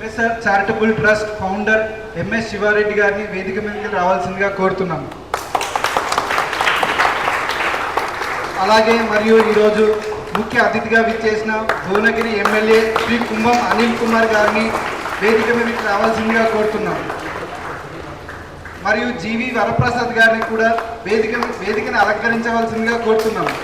MSR charitable trust founder MS Sivareddy గారిని వేదిక మీదకి రావాల్సిందిగా కోరుతున్నాను. అలాగే మరియు ఈరోజు ముఖ్య అతిథిగా విచ్చేసిన భువనగిరి ఎమ్మెల్యే శ్రీ కుంభం అనిల్ కుమార్ గారిని వేదిక మీదకి రావాల్సిందిగా కోరుతున్నాను. మరియు జీవి వరప్రసాద్ గారిని కూడా వేదికను అలంకరించవలసిందిగా కోరుతున్నాను.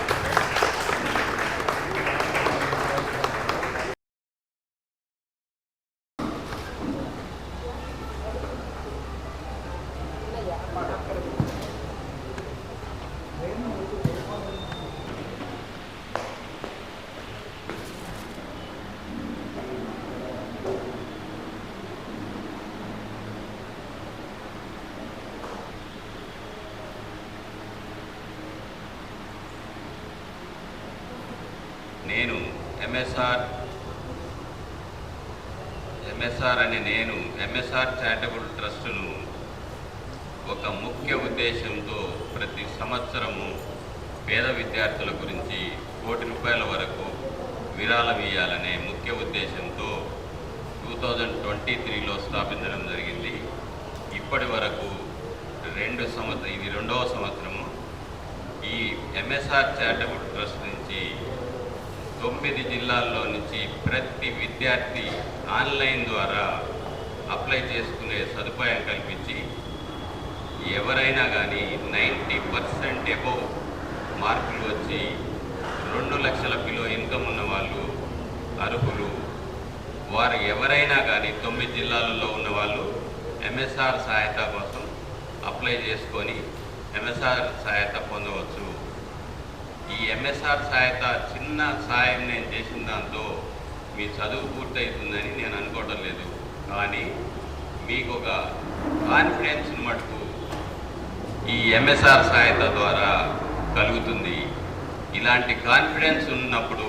నేను ఎంఎస్ఆర్ చారిటబుల్ ట్రస్టును ఒక ముఖ్య ఉద్దేశంతో ప్రతి సంవత్సరము పేద విద్యార్థుల గురించి ₹1,00,00,000 వరకు విరాళం ఇవ్వాలనే ముఖ్య ఉద్దేశంతో 2023లో స్థాపించడం జరిగింది. ఇప్పటి వరకు ఇది రెండవ సంవత్సరము. ఈ ఎంఎస్ఆర్ చారిటబుల్ ట్రస్ట్ నుంచి 9 జిల్లాల్లో నుంచి ప్రతి విద్యార్థి ఆన్లైన్ ద్వారా అప్లై చేసుకునే సదుపాయం కల్పించి ఎవరైనా కానీ 90% అబోవ్ మార్కులు వచ్చి 2 లక్షల బిలో ఇన్కమ్ ఉన్న వాళ్ళు అర్హులు. వారు ఎవరైనా కానీ 9 జిల్లాలలో ఉన్న వాళ్ళు ఎంఎస్ఆర్ సహాయత కోసం అప్లై చేసుకొని ఎంఎస్ఆర్ సహాయత పొందవచ్చు. ఈ ఎంఎస్ఆర్ సహాయత చిన్న సాయం నేను చేసిన దాంతో మీ చదువు పూర్తవుతుందని నేను అనుకోవడం లేదు. కానీ మీకు ఒక కాన్ఫిడెన్స్ మటుకు ఈ ఎంఎస్ఆర్ సహాయత ద్వారా కలుగుతుంది. ఇలాంటి కాన్ఫిడెన్స్ ఉన్నప్పుడు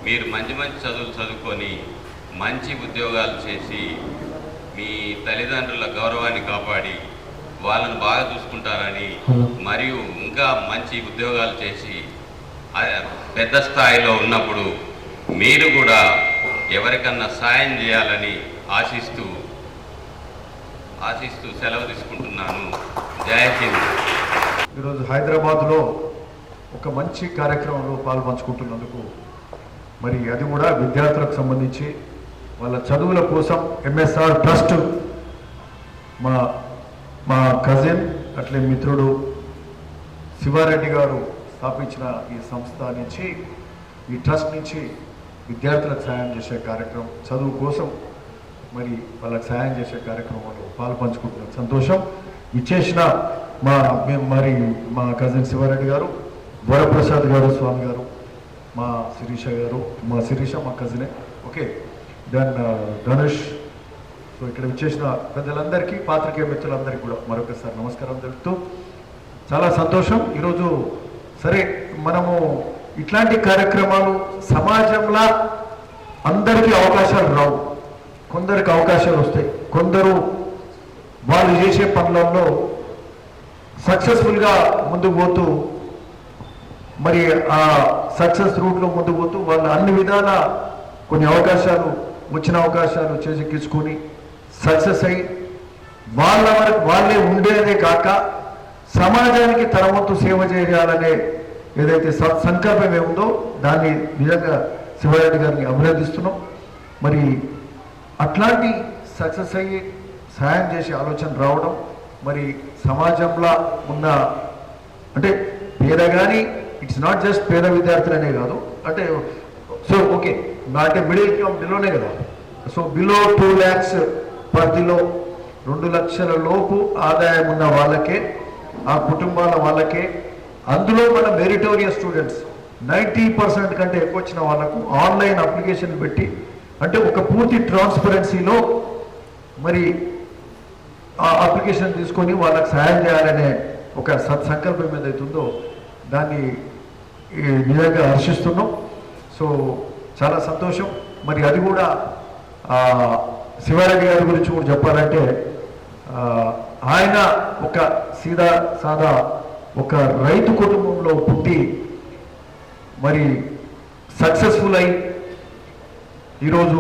మీరు మంచి మంచి చదువులు చదువుకొని మంచి ఉద్యోగాలు చేసి మీ తల్లిదండ్రుల గౌరవాన్ని కాపాడి వాళ్ళను బాగా చూసుకుంటారని, మరియు ఇంకా మంచి ఉద్యోగాలు చేసి పెద్ద స్థాయిలో ఉన్నప్పుడు మీరు కూడా ఎవరికన్నా సాయం చేయాలని ఆశిస్తూ సెలవు తీసుకుంటున్నాను. జై హింద్. ఈరోజు హైదరాబాద్లో ఒక మంచి కార్యక్రమంలో పాల్పంచుకుంటున్నందుకు, మరి అది కూడా విద్యార్థులకు సంబంధించి వాళ్ళ చదువుల కోసం ఎంఎస్ఆర్ ట్రస్ట్ మా కజిన్ అట్లే మిత్రుడు శివారెడ్డి గారు స్థాపించిన ఈ సంస్థ నుంచి, ఈ ట్రస్ట్ నుంచి విద్యార్థులకు సాయం చేసే కార్యక్రమం, చదువు కోసం మరి వాళ్ళకి సాయం చేసే కార్యక్రమంలో పాల్పంచుకుంటున్న సంతోషం. ఇచ్చేసిన మా కజిన్ శివారెడ్డి గారు, వరప్రసాద్ గారు, స్వామి గారు, మా శిరీష మా కజినే. Okay, then Dhanush. సో ఇక్కడ విచ్చేసిన పెద్దలందరికీ, పాత్రికేయ మిత్రులందరికీ కూడా మరొకసారి నమస్కారం తెలుపుతూ చాలా సంతోషం. ఈరోజు సరే, మనము ఇట్లాంటి కార్యక్రమాలు సమాజంలో అందరికీ అవకాశాలు రావు, కొందరికి అవకాశాలు వస్తాయి. కొందరు వాళ్ళు చేసే పనులలో సక్సెస్ఫుల్గా ముందుకు పోతూ, మరి ఆ సక్సెస్ రూట్లో ముందుకు పోతూ వాళ్ళు అన్ని విధాల కొన్ని అవకాశాలు, వచ్చిన అవకాశాలు చేజిక్కించుకొని సక్సెస్ అయ్యి వాళ్ళ వరకు వాళ్ళే ఉండేదే కాక సమాజానికి తన వంతు సేవ చేయాలనే ఏదైతే సంకల్పం ఏముందో దాన్ని నిజంగా శివారెడ్డి గారిని అభినందిస్తున్నాం. మరి అట్లాంటి సక్సెస్ అయ్యి సాయం చేసే ఆలోచన రావడం, మరి సమాజంలో ఉన్న అంటే పేద కానీ, ఇట్స్ నాట్ జస్ట్ పేద విద్యార్థులనే కాదు, అంటే సో ఓకే అంటే మిడిల్ ఇన్కమ్ బిలోనే కదా. సో బిలో 2 lakhs పరిధిలో 2 లక్షల లోపు ఆదాయం ఉన్న వాళ్ళకే, ఆ కుటుంబాల వాళ్ళకే, అందులో మన మెరిటోరియస్ స్టూడెంట్స్ 90% కంటే ఎక్కువ వచ్చిన వాళ్ళకు ఆన్లైన్ అప్లికేషన్ పెట్టి, అంటే ఒక పూర్తి ట్రాన్స్పరెన్సీలో మరి ఆ అప్లికేషన్ తీసుకొని వాళ్ళకి సహాయం చేయాలనే ఒక సత్సంకల్పం ఏదైతుందో దాన్ని నిజంగా హర్షిస్తున్నాం. సో చాలా సంతోషం. మరి అది కూడా శివారెడ్డి గారి గురించి కూడా చెప్పాలంటే, ఆయన ఒక సాదా ఒక రైతు కుటుంబంలో పుట్టి మరి సక్సెస్ఫుల్ అయి ఈరోజు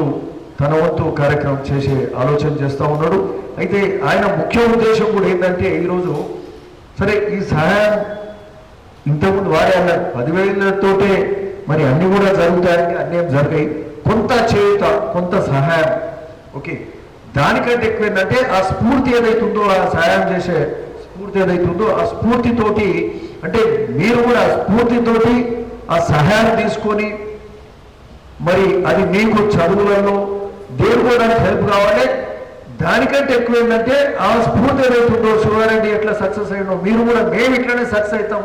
తన వంతు కార్యక్రమం చేసే ఆలోచన చేస్తూ ఉన్నాడు. అయితే ఆయన ముఖ్య ఉద్దేశం కూడా ఏంటంటే ఈరోజు సరే ఈ సహాయం ఇంతకుముందు వాడే అన్నారు 10,000తోటే మరి అన్ని కూడా జరుగుతాయని, అన్నీ ఏం జరిగాయి, కొంత చేయుత కొంత సహాయం. ఓకే, దానికంటే ఎక్కువ ఏంటంటే ఆ స్ఫూర్తి ఏదైతుందో, ఆ సహాయం చేసే స్ఫూర్తి ఏదైతుందో ఆ స్ఫూర్తితోటి, అంటే మీరు కూడా స్ఫూర్తితోటి ఆ సహాయం తీసుకొని మరి అది మీకు చదువులలో దేనికోవడానికి హెల్ప్ కావాలి. దానికంటే ఎక్కువ ఏంటంటే ఆ స్ఫూర్తి ఏదైతుందో శివారెడ్డి ఎట్లా సక్సెస్ అయ్యిందో మీరు కూడా మేము ఇట్లనే సక్సెస్ అవుతాం,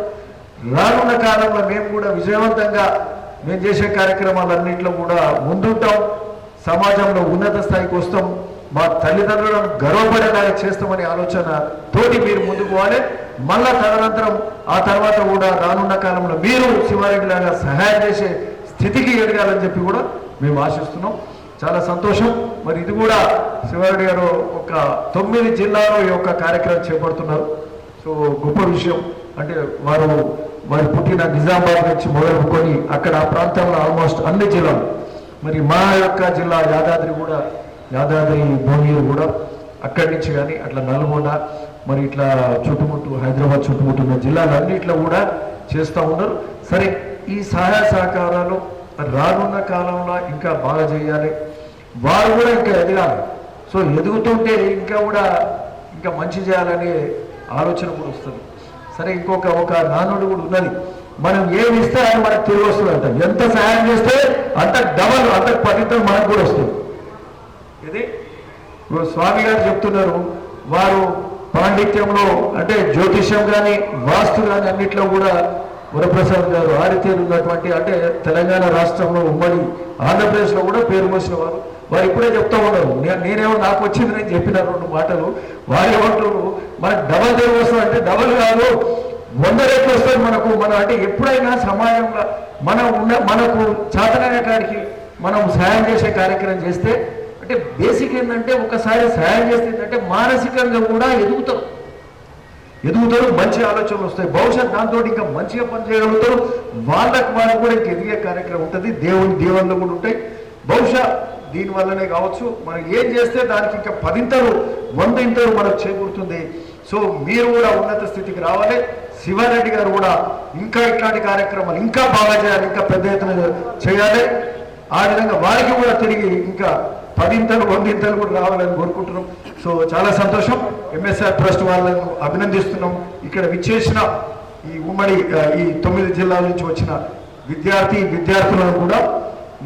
రానున్న కాలంలో మేము కూడా విజయవంతంగా మేము చేసే కార్యక్రమాలన్నింటిలో కూడా ముందుంటాం, సమాజంలో ఉన్నత స్థాయికి వస్తాం, మా తల్లిదండ్రులను గర్వపడేలాగా చేస్తామనే ఆలోచన తోటి మీరు ముందుకు పోవాలి. మళ్ళా తదనంతరం ఆ తర్వాత కూడా రానున్న కాలంలో మీరు శివారెడ్డి లాగా సహాయం చేసే స్థితికి ఎదగాలని చెప్పి కూడా మేము ఆశిస్తున్నాం. చాలా సంతోషం. మరి ఇది కూడా శివారెడ్డి గారు ఒక 9 జిల్లాలో ఈ యొక్క కార్యక్రమం చేపడుతున్నారు. సో గొప్ప విషయం. అంటే వారు పుట్టిన నిజామాబాద్ నుంచి మొదలుకొని అక్కడ ఆ ప్రాంతంలో ఆల్మోస్ట్ అన్ని జిల్లాలు, మరి మా యొక్క జిల్లా యాదాద్రి భువనగిరి కూడా అక్కడి నుంచి కానీ అట్లా నల్గొండ, మరి ఇట్లా చుట్టుముట్టు హైదరాబాద్ చుట్టుముట్టున్న జిల్లాలన్నిట్లో కూడా చేస్తూ ఉన్నారు. సరే, ఈ సహాయ సహకారాలు రానున్న కాలంలో ఇంకా బాగా చేయాలి, వారు కూడా ఇంకా ఎదగాలి. సో ఎదుగుతుంటే ఇంకా మంచి చేయాలనే ఆలోచన కూడా వస్తుంది. సరే, ఒక నానుడు కూడా ఉన్నది, మనం ఏమి ఇస్తే అది మనకు తిరిగి వస్తుంది అంట. ఎంత సహాయం చేస్తే అంత డబల్, అంత ఫలితం మనకు కూడా వస్తుంది. ఇది స్వామి గారు చెప్తున్నారు, వారు పాండిత్యంలో అంటే జ్యోతిష్యం కానీ వాస్తు కానీ అన్నిట్లో కూడా వరప్రసాద్ గారు ఆరితేరు ఉన్నటువంటి, అంటే తెలంగాణ రాష్ట్రంలో ఉమ్మడి ఆంధ్రప్రదేశ్లో కూడా పేరు మోసిన వారు ఇప్పుడే చెప్తా ఉన్నారు. నేనేమో నాకు వచ్చింది నేను చెప్పిన 2 మాటలు, వారు ఏమంటారు మనకు డబల్ తిరిగి వస్తుంది అంటే డబల్ కాదు 100 రెట్లు వస్తుంది మనకు. అంటే ఎప్పుడైనా సమాజంలో మనకు చేతనైన కాడికి మనం సహాయం చేసే కార్యక్రమం చేస్తే, అంటే బేసిక్ ఏంటంటే ఒకసారి సహాయం చేస్తే ఏంటంటే మానసికంగా కూడా ఎదుగుతారు, మంచి ఆలోచనలు వస్తాయి, భవిష్యత్ దాంతో ఇంకా మంచిగా పనిచేయగలుగుతారు. వాళ్ళకు కూడా ఇంకా ఎదిగే కార్యక్రమం ఉంటుంది, దేవుని దీవెనలు కూడా ఉంటాయి. బహుశా దీనివల్లనే కావచ్చు మనం ఏం చేస్తే దానికి ఇంకా 10 ఇంతలు 100 ఇంతలు మనకు చేకూరుతుంది. సో మీరు కూడా ఉన్నత స్థితికి రావాలి. శివారెడ్డి గారు కూడా ఇంకా ఇట్లాంటి కార్యక్రమాలు ఇంకా బాగా చేయాలి, ఇంకా పెద్ద ఎత్తున చేయాలి. ఆ విధంగా వారికి కూడా తిరిగి ఇంకా 10 ఇంతలు 100 ఇంతలు కూడా రావాలని కోరుకుంటున్నాం. సో చాలా సంతోషం. ఎంఎస్ఆర్ ట్రస్ట్ వాళ్ళను అభినందిస్తున్నాం. ఇక్కడ విచ్చేసిన ఈ ఉమ్మడి ఈ 9 జిల్లాల నుంచి వచ్చిన విద్యార్థులను కూడా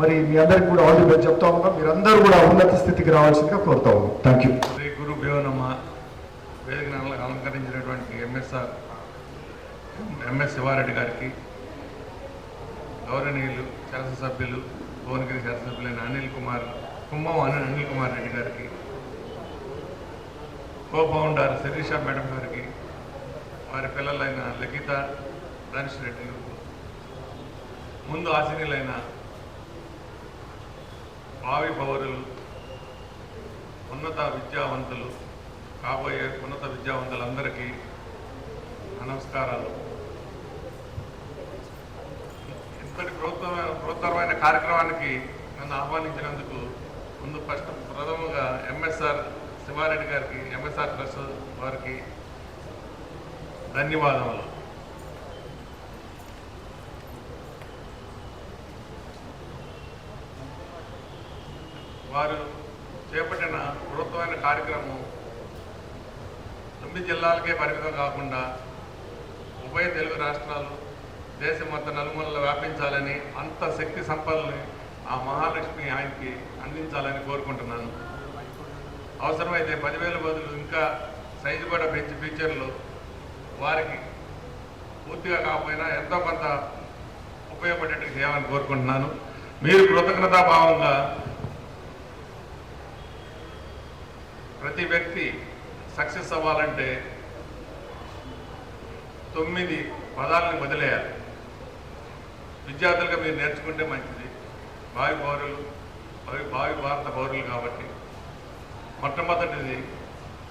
మరి మీ అందరికి కూడా ఆల్ ది బెస్ట్ చెప్తా ఉన్నాం. మీరందరూ కూడా ఉన్నత స్థితికి రావాల్సిందిగా కోరుతా ఉన్నాం. Thank you. శ్రీ గురు భయోనమ వేదికను అలంకరించినటువంటి ఎంఎస్ శివారెడ్డి గారికి, గౌరవనీయులు శాసనసభ్యులు భువనగిరి శాసనసభ్యులైన కుంభం అనిల్ కుమార్ రెడ్డి గారికి, కో-ఫౌండర్ శిరీష మేడం గారికి, వారి పిల్లలైన లలిత ధనుష్ రెడ్డి, ముందు ఆశీనులైన భావి పౌరులు, ఉన్నత విద్యావంతులు, కాబోయే ఉన్నత విద్యావంతులందరికీ నమస్కారాలు. ఇంతటి బృహత్తరమైన కార్యక్రమానికి నన్ను ఆహ్వానించినందుకు ప్రథమంగా ఎంఎస్ఆర్ శివారెడ్డి గారికి, ఎంఎస్ఆర్ ట్రస్ట్ వారికి ధన్యవాదములు. వారు చేపట్టిన బృహత్తమైన కార్యక్రమం 9 జిల్లాలకే పరిమితం కాకుండా ఉభయ తెలుగు రాష్ట్రాలు, దేశం మొత్తం నలుమూలలో వ్యాపించాలని, అంత శక్తి సంపదని ఆ మహాలక్ష్మి ఆయనకి అందించాలని కోరుకుంటున్నాను. అవసరమైతే 10,000 బదులు ఇంకా సైజు కూడా పెంచి ఫ్యూచర్లో వారికి పూర్తిగా కాకపోయినా ఎంతో కొంత ఉపయోగపడేట్టు చేయాలని కోరుకుంటున్నాను. మీరు కృతజ్ఞతాభావంగా ప్రతి వ్యక్తి సక్సెస్ అవ్వాలంటే 9 పదాలని వదిలేయాలి. విద్యార్థులుగా మీరు నేర్చుకుంటే మంచిది. భావి భారత పౌరులు కాబట్టి మొట్టమొదటిది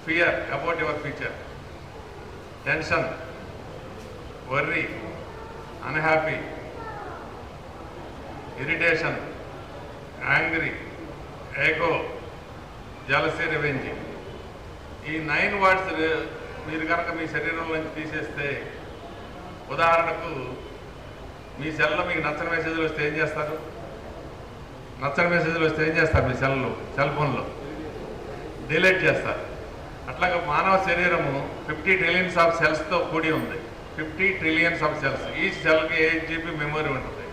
fear about your future, tension, worry, unhappy, irritation, angry, ఏకో జలసి రివెంజ్. ఈ 9 వాట్స్ మీరు కనుక మీ శరీరంలో నుంచి తీసేస్తే, ఉదాహరణకు మీ సెల్లో మీకు నచ్చని మెసేజ్లు వస్తే ఏం చేస్తారు? నచ్చని మెసేజ్లు వస్తే ఏం చేస్తారు? మీ సెల్ ఫోన్లో డిలీట్ చేస్తారు. అట్లాగే మానవ శరీరము 50 ట్రిలియన్స్ ఆఫ్ సెల్స్తో కూడి ఉంది. 50 ట్రిలియన్స్ ఆఫ్ సెల్స్. ఈ సెల్కి 8 GB మెమరీ ఉంటుంది.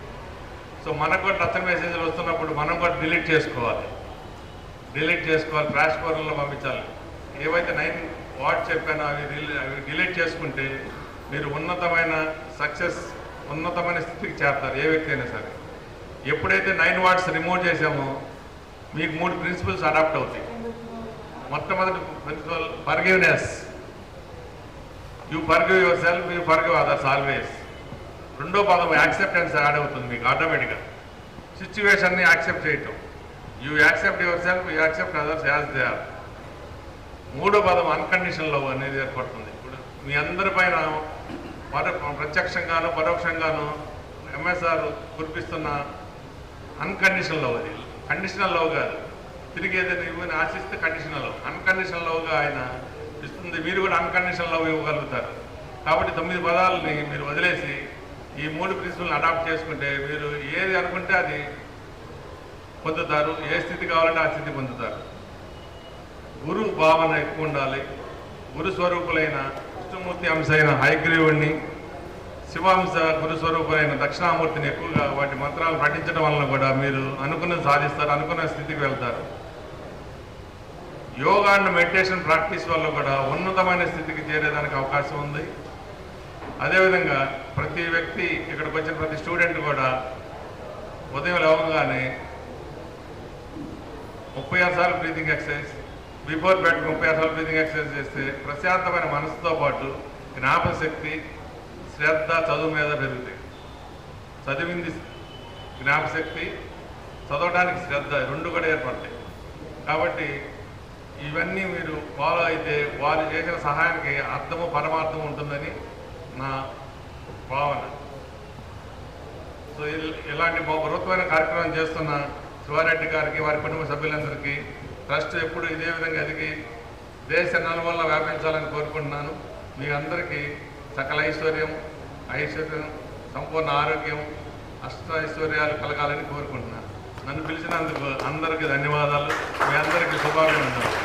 సో మనకు కూడా నచ్చని మెసేజ్లు వస్తున్నప్పుడు మనం కూడా డిలీట్ చేసుకోవాలి. ట్రాష్ కోర్లలో పంపించాలి. ఏవైతే 9 వాట్స్ చెప్పానో అవి డిలీట్ చేసుకుంటే మీరు ఉన్నతమైన స్థితికి చేస్తారు, ఏ వ్యక్తి అయినా సరే. ఎప్పుడైతే 9 వాట్స్ రిమూవ్ చేసామో మీకు 3 ప్రిన్సిపల్స్ అడాప్ట్ అవుతాయి. మొట్టమొదటి principle forgiveness. You forgive your self, you forgive others always. రెండో పదం యాక్సెప్టెన్స్ యాడ్ అవుతుంది మీకు ఆటోమేటిక్గా. సిచ్యువేషన్ని యాక్సెప్ట్ చేయటం. You accept your self, you accept others as they are. మూడో పదం అన్కండిషనల్ లవ్ అనేది ఏర్పడుతుంది. ఇప్పుడు మీ అందరి పైన ప్రత్యక్షంగాను పరోక్షంగాను ఎంఎస్ఆర్ కురిపిస్తున్న అన్కండిషనల్ లవ్. అది కండిషనల్ లవ్ కాదు. తిరిగి ఏదైనా ఇవ్వని ఆశిస్తే కండిషనల్ లవ్. అన్కండిషనల్ లవ్గా ఆయన ఇస్తుంది. మీరు కూడా అన్కండిషనల్ లవ్ ఇవ్వగలుగుతారు. కాబట్టి 9 పదాలని మీరు వదిలేసి ఈ 3 ప్రిన్సిపల్ని అడాప్ట్ చేసుకుంటే మీరు ఏది అనుకుంటే అది పొందుతారు. ఏ స్థితి కావాలంటే ఆ స్థితి పొందుతారు. గురు భావన ఎక్కువ ఉండాలి. గురు స్వరూపులైన విష్ణుమూర్తి అంశ అయిన హయగ్రీవుడిని, శివాంశ గురుస్వరూపులైన దక్షిణామూర్తిని ఎక్కువగా వాటి మంత్రాలు పఠించడం వలన కూడా మీరు అనుకున్నది సాధిస్తారు, అనుకున్న స్థితికి వెళ్తారు. యోగా అండ్ మెడిటేషన్ ప్రాక్టీస్ వల్ల కూడా ఉన్నతమైన స్థితికి చేరేదానికి అవకాశం ఉంది. అదేవిధంగా ప్రతి వ్యక్తి, ఇక్కడికి వచ్చిన ప్రతి స్టూడెంట్ కూడా ఉదయం లేవగానే 36 సార్లు బ్రీతింగ్ ఎక్సర్సైజ్, బిఫోర్ బెడ్ 36 సార్లు బ్రీతింగ్ ఎక్సర్సైజ్ చేస్తే ప్రశాంతమైన మనసుతో పాటు జ్ఞాపశక్తి, శ్రద్ధ చదువు మీద పెరుగుతాయి. చదివింది జ్ఞాపశక్తి, చదవడానికి శ్రద్ధ, రెండు కూడా ఏర్పడతాయి. కాబట్టి ఇవన్నీ మీరు ఫాలో అయితే వారు చేసిన సహాయానికి అర్థము పరమార్థం ఉంటుందని నా భావన. సో ఇలాంటి ప్రభుత్వమైన కార్యక్రమం చేస్తున్న శివారెడ్డి గారికి, వారి కుటుంబ సభ్యులందరికీ, ట్రస్ట్ ఎప్పుడు ఇదే విధంగా ఎదిగి దేశ నలుమూలలా వ్యాపించాలని కోరుకుంటున్నాను. మీ అందరికీ సకల ఐశ్వర్యం, సంపూర్ణ ఆరోగ్యం, ఐశ్వర్యాలు కలగాలని కోరుకుంటున్నాను. నన్ను పిలిచినందుకు అందరికీ ధన్యవాదాలు. మీ అందరికీ శుభాకాంక్షలు.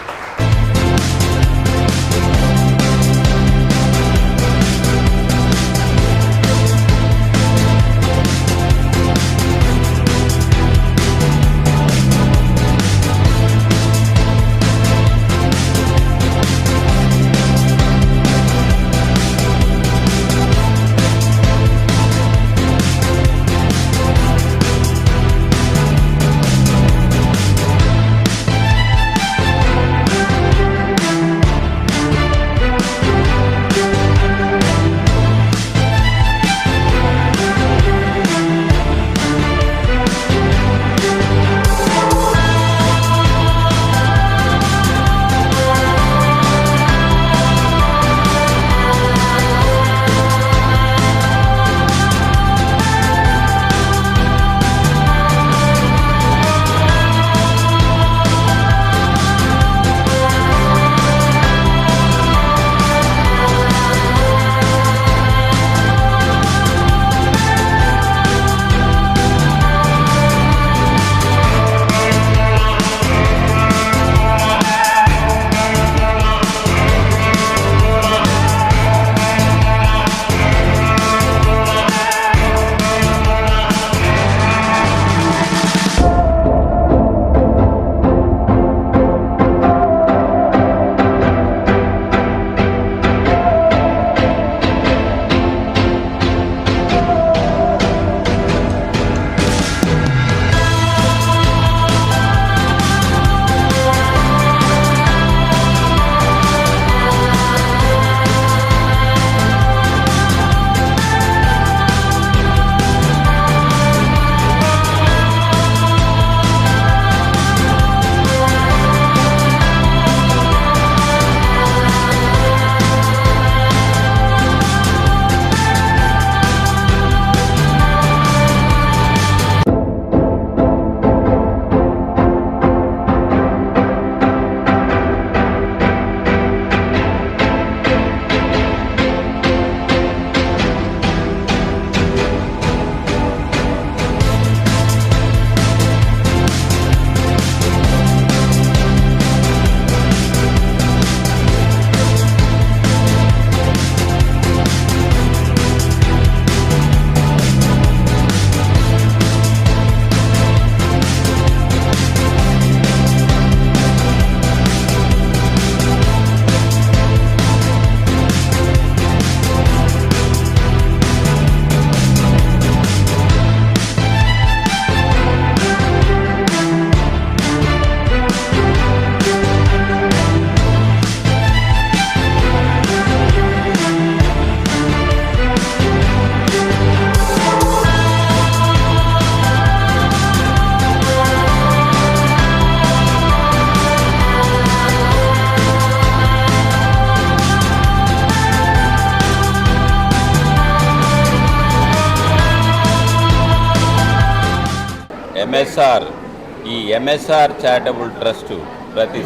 ఎంఎస్ఆర్ చారిటబుల్ ట్రస్టు ప్రతి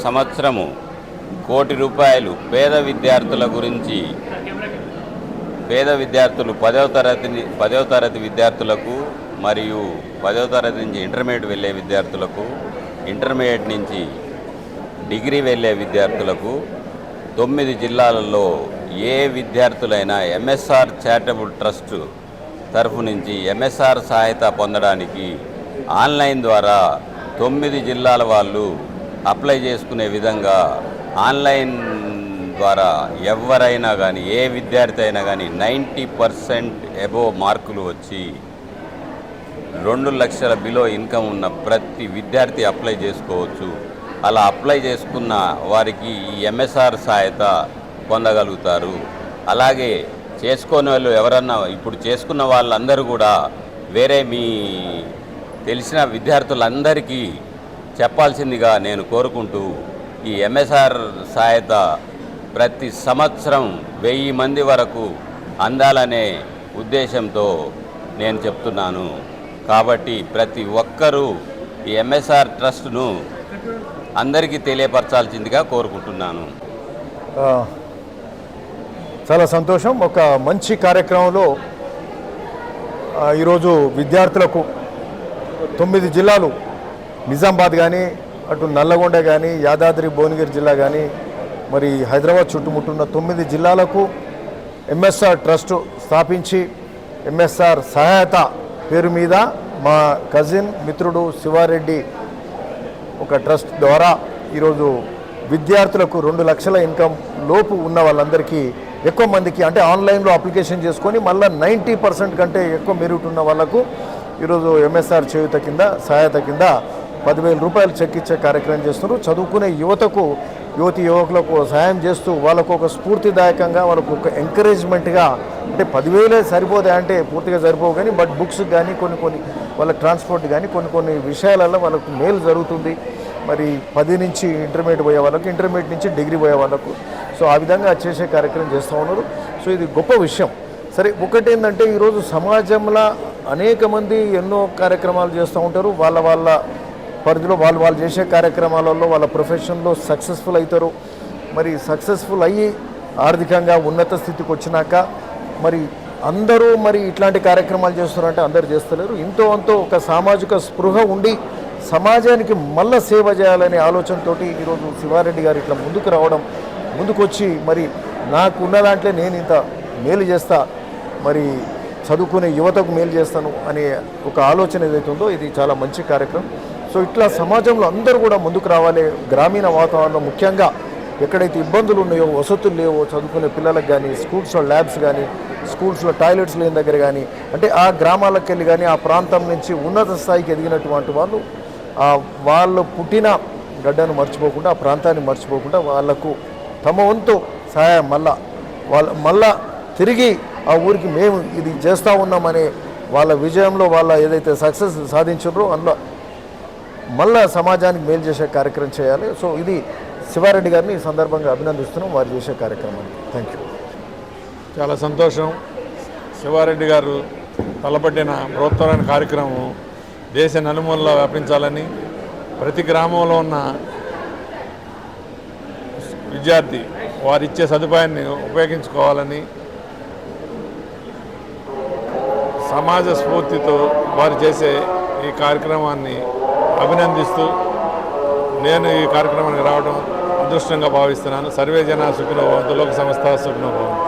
సంవత్సరము కోటి రూపాయలు పేద విద్యార్థుల గురించి పేద విద్యార్థులు 10వ తరగతి విద్యార్థులకు మరియు 10వ తరగతి నుంచి ఇంటర్మీడియట్ వెళ్ళే విద్యార్థులకు, ఇంటర్మీడియట్ నుంచి డిగ్రీ వెళ్ళే విద్యార్థులకు 9 జిల్లాలలో ఏ విద్యార్థులైనా ఎంఎస్ఆర్ చారిటబుల్ ట్రస్ట్ తరఫు నుంచి ఎంఎస్ఆర్ సహాయత పొందడానికి ఆన్లైన్ ద్వారా 9 జిల్లాల వాళ్ళు అప్లై చేసుకునే విధంగా ఆన్లైన్ ద్వారా ఎవరైనా కానీ ఏ విద్యార్థి అయినా కానీ 90% అబోవ్ మార్కులు వచ్చి 2 లక్షల బిలో ఇన్కమ్ ఉన్న ప్రతి విద్యార్థి అప్లై చేసుకోవచ్చు. అలా అప్లై చేసుకున్న వారికి ఈ ఎంఎస్ఆర్ సహాయత పొందగలుగుతారు. అలాగే చేసుకునే వాళ్ళు ఎవరన్నా ఇప్పుడు చేసుకున్న వాళ్ళందరూ కూడా వేరే మీ తెలిసిన విద్యార్థులందరికీ చెప్పాల్సిందిగా నేను కోరుకుంటూ ఈ ఎంఎస్ఆర్ సహాయత ప్రతి సంవత్సరం 1000 మంది వరకు అందాలనే ఉద్దేశంతో నేను చెప్తున్నాను. కాబట్టి ప్రతి ఒక్కరూ ఈ ఎంఎస్ఆర్ ట్రస్ట్ను అందరికీ తెలియపరచాల్సిందిగా కోరుకుంటున్నాను. చాలా సంతోషం. ఒక మంచి కార్యక్రమంలో ఈరోజు విద్యార్థులకు 9 జిల్లాలు, నిజామాబాద్ కానీ, అటు నల్లగొండ కానీ, యాదాద్రి భువనగిరి జిల్లా కానీ, మరి హైదరాబాద్ చుట్టుముట్టున్న 9 జిల్లాలకు ఎంఎస్ఆర్ ట్రస్ట్ స్థాపించి ఎంఎస్ఆర్ సహాయత పేరు మీద మా కజిన్ మిత్రుడు శివారెడ్డి ఒక ట్రస్ట్ ద్వారా ఈరోజు విద్యార్థులకు 2 లక్షల ఇన్కమ్ లోపు ఉన్న వాళ్ళందరికీ ఎక్కువ మందికి, అంటే ఆన్లైన్లో అప్లికేషన్ చేసుకొని మళ్ళీ 90% కంటే ఎక్కువ మెరిట్ ఉన్న వాళ్ళకు ఈరోజు ఎంఎస్ఆర్ చేయూత కింద సహాయత కింద 10,000 రూపాయలు చెక్ ఇచ్చే కార్యక్రమం చేస్తున్నారు. చదువుకునే యువకులకు సహాయం చేస్తూ వాళ్ళకు ఒక స్ఫూర్తిదాయకంగా, వాళ్ళకు ఒక ఎంకరేజ్మెంట్గా, అంటే 10,000 సరిపోతాయి అంటే పూర్తిగా సరిపోవు కానీ, బట్ బుక్స్ కానీ కొన్ని వాళ్ళ ట్రాన్స్పోర్ట్ కానీ కొన్ని విషయాలలో వాళ్ళకు మేలు జరుగుతుంది. మరి 10 నుంచి ఇంటర్మీడియట్ పోయే వాళ్ళకు, ఇంటర్మీడియట్ నుంచి డిగ్రీ పోయే వాళ్ళకు, సో ఆ విధంగా చేసే కార్యక్రమం చేస్తూ ఉన్నారు. సో ఇది గొప్ప విషయం. సరే, ఒకటేంటంటే ఈరోజు సమాజంలో అనేక మంది ఎన్నో కార్యక్రమాలు చేస్తూ ఉంటారు. వాళ్ళ పరిధిలో వాళ్ళు చేసే కార్యక్రమాలలో వాళ్ళ ప్రొఫెషన్లో సక్సెస్ఫుల్ అవుతారు. మరి సక్సెస్ఫుల్ అయ్యి ఆర్థికంగా ఉన్నత స్థితికి వచ్చినాక మరి అందరూ మరి ఇట్లాంటి కార్యక్రమాలు చేస్తున్నారంటే అందరూ చేస్తలేరు. ఇంతో అంతో ఒక సామాజిక స్పృహ ఉండి సమాజానికి మళ్ళా సేవ చేయాలనే ఆలోచనతోటి ఈరోజు శివారెడ్డి గారు ఇట్లా ముందుకు రావడం, ముందుకొచ్చి మరి నాకు ఉన్న దాంట్లో నేను ఇంత మేలు చేస్తా, మరి చదువుకునే యువతకు మేలు చేస్తాను అనే ఒక ఆలోచన ఏదైతుందో ఇది చాలా మంచి కార్యక్రమం. సో ఇట్లా సమాజంలో అందరూ కూడా ముందుకు రావాలి. గ్రామీణ వాతావరణంలో ముఖ్యంగా ఎక్కడైతే ఇబ్బందులు ఉన్నాయో, వసతులు లేవో చదువుకునే పిల్లలకు కానీ, స్కూల్స్లో ల్యాబ్స్ కానీ, స్కూల్స్లో టాయిలెట్స్ లేని దగ్గర కానీ, అంటే ఆ గ్రామాలకు వెళ్ళి కానీ ఆ ప్రాంతం నుంచి ఉన్నత స్థాయికి ఎదిగినటువంటి వాళ్ళు పుట్టిన గడ్డను మర్చిపోకుండా, ఆ ప్రాంతాన్ని మర్చిపోకుండా వాళ్లకు తమ వంతు సహాయం మళ్ళా తిరిగి ఆ ఊరికి మేము ఇది చేస్తూ ఉన్నామనే వాళ్ళ విజయంలో వాళ్ళ ఏదైతే సక్సెస్ సాధించారో అందులో మళ్ళా సమాజానికి మేలు చేసే కార్యక్రమం చేయాలి. సో ఇది శివారెడ్డి గారిని ఈ సందర్భంగా అభినందిస్తున్నాం వారు చేసే కార్యక్రమాన్ని. Thank you. చాలా సంతోషం. శివారెడ్డి గారు తలపట్టిన బృహత్తరమైన కార్యక్రమం దేశ నలుమూలలో వ్యాపించాలని, ప్రతి గ్రామంలో ఉన్న విద్యార్థి వారిచ్చే సదుపాయాన్ని ఉపయోగించుకోవాలని, సమాజ స్ఫూర్తితో వారు చేసే ఈ కార్యక్రమాన్ని అభినందిస్తూ నేను ఈ కార్యక్రమానికి రావడం అదృష్టంగా భావిస్తున్నాను. సర్వే జన సుఖినో భవంతు, లోక సంస్థ సుఖినో భవంతు.